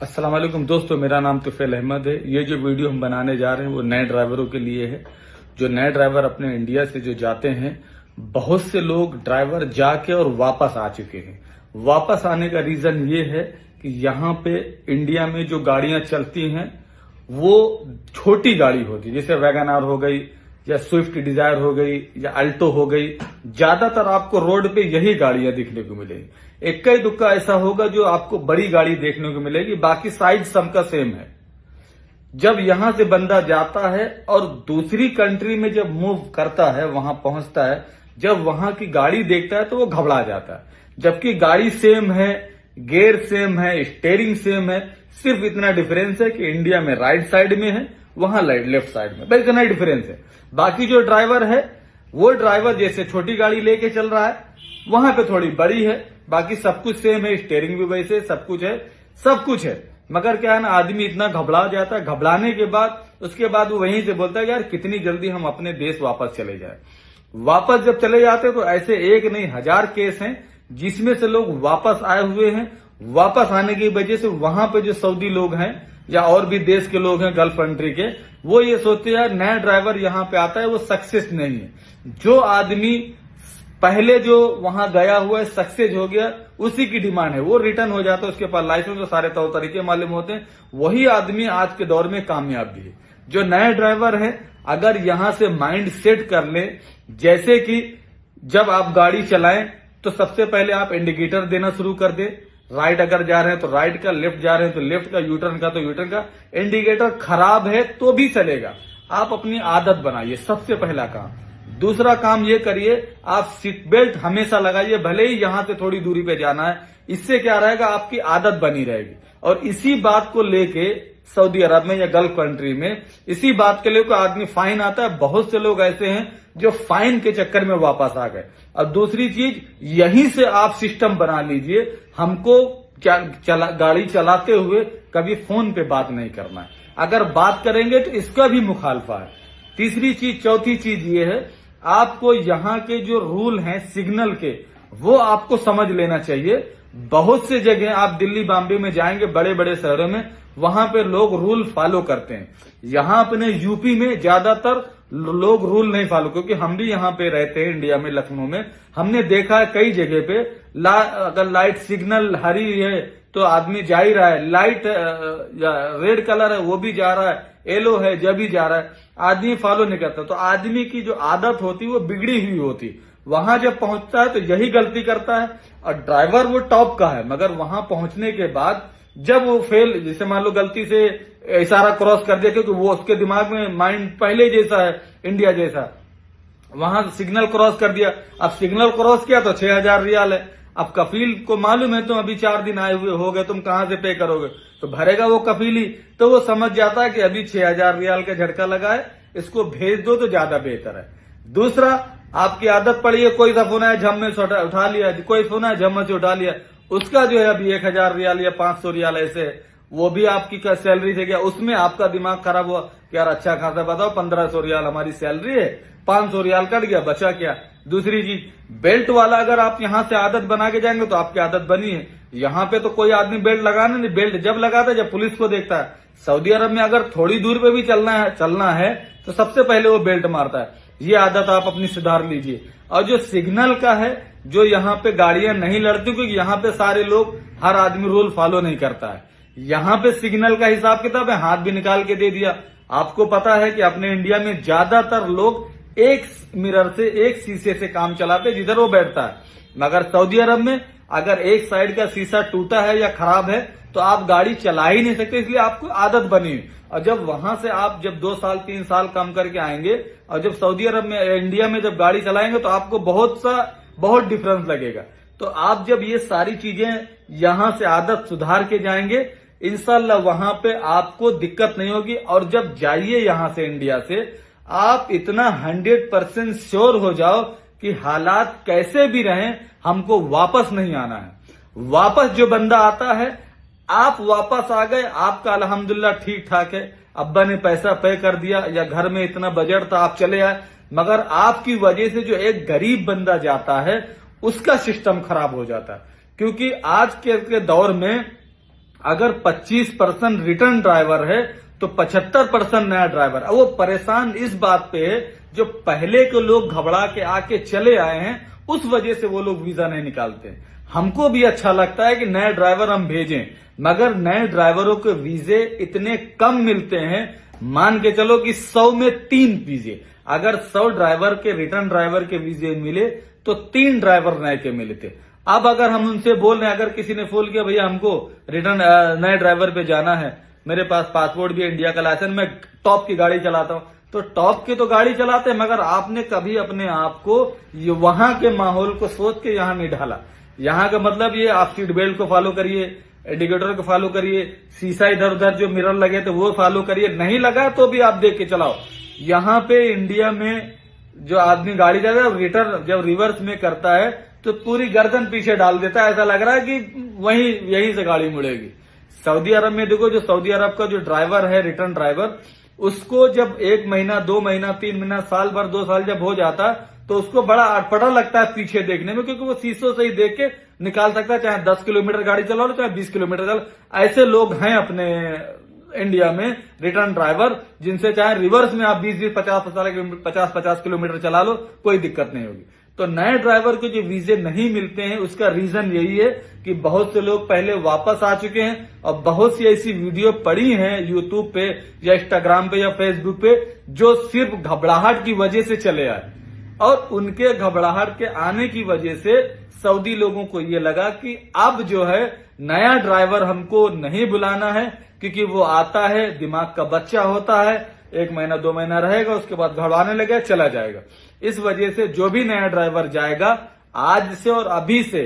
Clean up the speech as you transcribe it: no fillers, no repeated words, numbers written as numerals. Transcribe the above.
अस्सलाम वालेकुम दोस्तों, मेरा नाम तुफैल अहमद है। ये जो वीडियो हम बनाने जा रहे हैं वो नए ड्राइवरों के लिए है। जो नए ड्राइवर अपने इंडिया से जो जाते हैं, बहुत से लोग ड्राइवर जाके और वापस आ चुके हैं। वापस आने का रीजन ये है कि यहाँ पे इंडिया में जो गाड़ियां चलती हैं वो छोटी गाड़ी होती है, जैसे वैगन आर हो गई या स्विफ्ट डिजायर हो गई या अल्टो हो गई। ज्यादातर आपको रोड पे यही गाड़ियां दिखने को मिलेगी। इक्का दुक्का ऐसा होगा जो आपको बड़ी गाड़ी देखने को मिलेगी, बाकी साइज सबका सेम है। जब यहां से बंदा जाता है और दूसरी कंट्री में जब मूव करता है, वहां पहुंचता है, जब वहां की गाड़ी देखता है तो वो घबरा जाता है। जबकि गाड़ी सेम है, गियर सेम है, स्टीयरिंग सेम है, सिर्फ इतना डिफरेंस है कि इंडिया में राइट साइड में है, वहां लेफ्ट साइड में, बस इतना ही डिफरेंस है। बाकी जो ड्राइवर है वो ड्राइवर जैसे छोटी गाड़ी लेके चल रहा है, वहां पे थोड़ी बड़ी है, बाकी सब कुछ सेम है, स्टीयरिंग भी वैसे, सब कुछ है। मगर क्या है ना, आदमी इतना घबरा जाता है, घबराने के बाद उसके बाद वो वहीं से बोलता है यार कितनी जल्दी हम अपने देश वापस चले जाए। वापस जब चले जाते हैं तो ऐसे एक नहीं हजार केस हैं जिसमें से लोग वापस आए हुए हैं। वापस आने की वजह से वहां पे जो सऊदी लोग हैं या और भी देश के लोग हैं गल्फ कंट्री के, वो ये सोचते हैं यार नया ड्राइवर यहां पे आता है वो सक्सेस नहीं है। जो आदमी पहले जो वहां गया हुआ है, सक्सेस हो गया, उसी की डिमांड है, वो रिटर्न हो जाता है, उसके पास लाइसेंस और सारे तौर तरीके मालूम होते हैं, वही आदमी आज के दौर में कामयाब भी है। जो नए ड्राइवर है अगर यहां से माइंड सेट कर ले, जैसे कि जब आप गाड़ी चलाएं तो सबसे पहले आप इंडिकेटर देना शुरू कर दे। राइट अगर जा रहे हैं तो राइट का, लेफ्ट जा रहे हैं तो लेफ्ट का, यूटर्न का तो यूटर्न का। इंडिकेटर खराब है तो भी चलेगा, आप अपनी आदत बनाइए, सबसे पहला काम। दूसरा काम ये करिए, आप सीट बेल्ट हमेशा लगाइए, भले ही यहां से थोड़ी दूरी पे जाना है। इससे क्या रहेगा, आपकी आदत बनी रहेगी। और इसी बात को लेके सऊदी अरब में या गल्फ कंट्री में इसी बात के लिए कोई आदमी फाइन आता है। बहुत से लोग ऐसे हैं जो फाइन के चक्कर में वापस आ गए। और दूसरी चीज, यहीं से आप सिस्टम बना लीजिए, हमको गाड़ी चलाते हुए कभी फोन पे बात नहीं करना है। अगर बात करेंगे तो इसका भी मुखालफा है। तीसरी चीज, चौथी चीज ये है, आपको यहाँ के जो रूल हैं सिग्नल के, वो आपको समझ लेना चाहिए। बहुत से जगह आप दिल्ली बॉम्बे में जाएंगे, बड़े बड़े शहरों में, वहां पे लोग रूल फॉलो करते हैं। यहाँ अपने यूपी में ज्यादातर लोग रूल नहीं फॉलो, क्योंकि हम भी यहाँ पे रहते हैं इंडिया में, लखनऊ में। हमने देखा है कई जगह पे अगर लाइट सिग्नल हरी है तो आदमी जा ही रहा है, लाइट रेड कलर है वो भी जा रहा है, येलो है जब भी जा रहा है, आदमी फॉलो नहीं करता। तो आदमी की जो आदत होती है वो बिगड़ी हुई होती, वहां जब पहुंचता है तो यही गलती करता है। और ड्राइवर वो टॉप का है, मगर वहां पहुंचने के बाद जब वो फेल, जैसे मान लो गलती से इशारा क्रॉस कर दिया, क्योंकि वो उसके दिमाग में माइंड पहले जैसा है, इंडिया जैसा, वहां सिग्नल क्रॉस कर दिया। अब सिग्नल क्रॉस किया तो 6000 रियाल है। अब कफील को मालूम है तुम अभी 4 दिन आए हुए हो गए, तुम कहां से पे करोगे, तो भरेगा वो कफील ही। तो वो समझ जाता है कि अभी 6000 रियाल का झटका लगा है, इसको भेज दो तो ज्यादा बेहतर है। दूसरा, आपकी आदत पड़ी है, कोई सा फोन है झम में से उठा लिया, कोई फोन है झम में से उठा लिया, उसका जो है अभी 1000 रियाल या 500 रियाल ऐसे है, वो भी आपकी सैलरी से गया। उसमें आपका दिमाग खराब हुआ कि यार अच्छा खासा बताओ, 1500 रियाल हमारी सैलरी है, 500 रियाल कट गया, बचा क्या। दूसरी चीज, बेल्ट वाला अगर आप यहां से आदत बना के जाएंगे तो आपकी आदत बनी है। यहाँ पे तो कोई आदमी बेल्ट लगाना नहीं, बेल्ट जब लगाता है जब पुलिस को देखता है। सऊदी अरब में अगर थोड़ी दूर पे भी चलना है तो सबसे पहले वो बेल्ट मारता है। ये आदत आप अपनी सुधार लीजिए। और जो सिग्नल का है, जो यहाँ पे गाड़ियां नहीं लड़ती, क्योंकि यहाँ पे सारे लोग, हर आदमी रूल फॉलो नहीं करता है। यहाँ पे सिग्नल का हिसाब किताब है, हाथ भी निकाल के दे दिया। आपको पता है कि अपने इंडिया में ज्यादातर लोग एक मिरर से, एक शीशे से काम चलाते जिधर वो बैठता है। मगर सऊदी अरब में अगर एक साइड का शीशा टूटा है या खराब है तो आप गाड़ी चला ही नहीं सकते, इसलिए आपको आदत बनी। और जब वहां से आप जब 2 साल 3 साल काम करके आएंगे और जब सऊदी अरब में, इंडिया में जब गाड़ी चलाएंगे तो आपको बहुत डिफरेंस लगेगा। तो आप जब ये सारी चीजें यहां से आदत सुधार के जाएंगे, इंशाल्लाह वहां पे आपको दिक्कत नहीं होगी। और जब जाइए यहां से, इंडिया से, आप इतना 100% श्योर हो जाओ कि हालात कैसे भी रहें हमको वापस नहीं आना है। वापस जो बंदा आता है, आप वापस आ गए, आपका अल्हम्दुलिल्लाह ठीक ठाक है, अब्बा ने पैसा पे कर दिया या घर में इतना बजट था आप चले आए। मगर आपकी वजह से जो एक गरीब बंदा जाता है उसका सिस्टम खराब हो जाता है। क्योंकि आज के दौर में अगर 25% रिटर्न ड्राइवर है तो 75% नया ड्राइवर। अब वो परेशान इस बात पे है, जो पहले के लोग घबरा के आके चले आए हैं उस वजह से वो लोग वीजा नहीं निकालते। हमको भी अच्छा लगता है कि नए ड्राइवर हम भेजें, मगर नए ड्राइवरों के वीजे इतने कम मिलते हैं, मान के चलो कि 100 में 3 वीजे। अगर 100 ड्राइवर के रिटर्न ड्राइवर के वीजे मिले तो 3 ड्राइवर नए के मिलते। अब अगर हम उनसे बोल रहे हैं, अगर किसी ने फोन किया भैया हमको रिटर्न नए ड्राइवर पे जाना है, मेरे पास पासपोर्ट भी है, इंडिया का लाइसेंस, मैं टॉप की गाड़ी चलाता हूं, तो टॉप की तो गाड़ी चलाते हैं, मगर आपने कभी अपने आप को वहां के माहौल को सोच के यहां नहीं ढाला। यहां का मतलब ये आप सीट बेल्ट को फॉलो करिए, इंडिकेटर को फॉलो करिए, शीशा इधर उधर जो मिरर लगे तो वो फॉलो करिए, नहीं लगा तो भी आप देख के चलाओ। यहां पे इंडिया में जो आदमी गाड़ी चलाता है रिटर्न जब रिवर्स में करता है तो पूरी गर्दन पीछे डाल देता है, ऐसा लग रहा है कि यहीं से गाड़ी मुड़ेगी। सऊदी अरब में देखो, जो सऊदी अरब का जो ड्राइवर है रिटर्न ड्राइवर, उसको जब 1 महीना 2 महीना 3 महीना साल भर 2 साल जब हो जाता तो उसको बड़ा अटपटा लगता है पीछे देखने में, क्योंकि वो शीशों से ही देख के निकाल सकता है, चाहे 10 किलोमीटर गाड़ी चला लो चाहे 20 किलोमीटर चलो। ऐसे लोग हैं अपने इंडिया में रिटर्न ड्राइवर, जिनसे चाहे रिवर्स में आप 20-20 50-50 किलोमीटर चला लो, कोई दिक्कत नहीं होगी। तो नए ड्राइवर को जो वीजे नहीं मिलते हैं उसका रीजन यही है कि बहुत से लोग पहले वापस आ चुके हैं और बहुत सी ऐसी वीडियो पड़ी हैं यूट्यूब पे या इंस्टाग्राम पे या फेसबुक पे जो सिर्फ घबराहट की वजह से चले आए, और उनके घबराहट के आने की वजह से सऊदी लोगों को ये लगा कि अब जो है नया ड्राइवर हमको नहीं बुलाना है, क्योंकि वो आता है दिमाग का बच्चा होता है, 1 महीना 2 महीना रहेगा उसके बाद घबराने लगेगा चला जाएगा। इस वजह से जो भी नया ड्राइवर जाएगा आज से और अभी से